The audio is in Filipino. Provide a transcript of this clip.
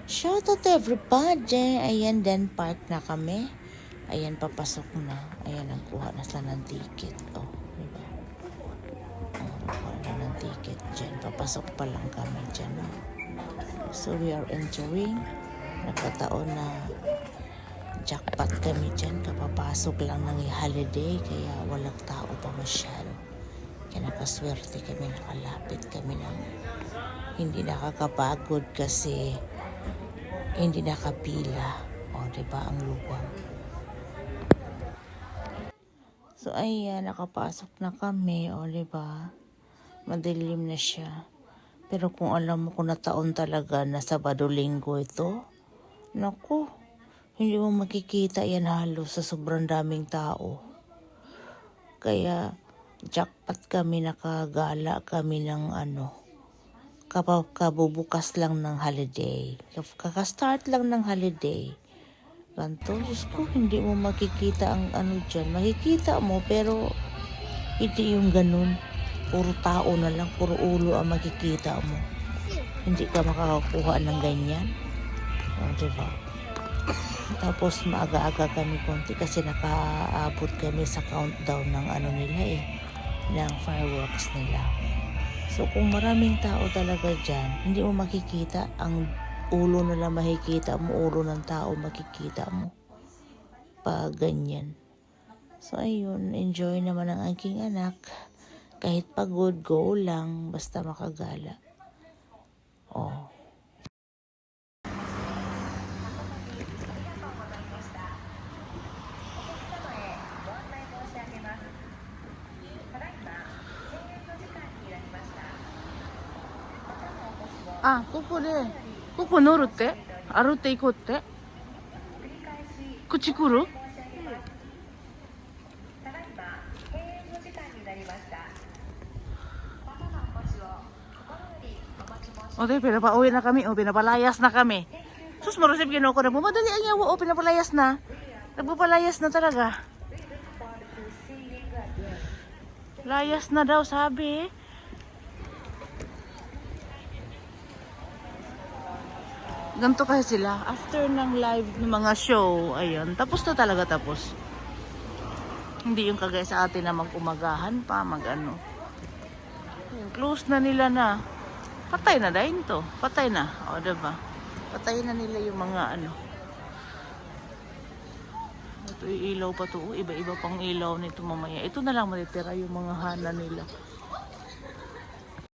Shoutout to everybody. Ayan, then park na kami. Ayan, papasok na. Ayan, nagkuha na sila ng ticket. Oh, diba? Oh, nagkuha na ng ticket dyan. Papasok pa lang kami dyan. Oh. So, we are entering. Nagkataon na jackpot kami dyan. Kapapasok lang ng holiday. Kaya walang tao pa masyado. Kaya nakaswerte kami. Nakalapit kami ng hindi nakakapagod kasi hindi nakapila. O, diba ang luwang. So, ayan, nakapasok na kami. O, diba? Madilim na siya. Pero kung alam mo kung na taon talaga na Sabado-Linggo ito, naku, hindi mo makikita yan halos sa sobrang daming tao. Kaya, jackpot kami, nakagala kami ng kabubukas lang ng holiday. Kakastart lang ng holiday. Ganto, Diyos ko, hindi mo makikita ang dyan. Makikita mo, pero hindi yung ganun. Puro tao na lang, puro ulo ang makikita mo. Hindi ka makakakuha ng ganyan. O, diba? Tapos maaga-aga kami konti kasi nakaabot kami sa countdown ng nila ng fireworks nila. So kung maraming tao talaga dyan, hindi mo makikita ang ulo na lang makikita mo, ulo ng tao makikita mo. Pag ganyan. So ayun, enjoy naman ang aking anak. Kahit pagod, go lang, basta makagala. Oh. Ah, ここ乗るって歩いて行こうってこっち来る O, tayo, pinapauwi na kami. O, pinapalayas na kami. Sus, marusip gino ko na. Bumadali ang yawa. O, pinapalayas na. Nagpapalayas na talaga. Layas na daw, sabi. Ganito kasi sila. After ng live ng mga show, ayun, tapos na talaga tapos. Hindi yung kagaya sa atin na mag-umagahan pa, mag-ano. Close na nila na. Patay na dahil to. Patay na. O, diba? Patay na nila yung mga Ito yung ilaw pa to. Iba-iba pang ilaw nito mamaya. Ito na lang matitira yung mga hana nila.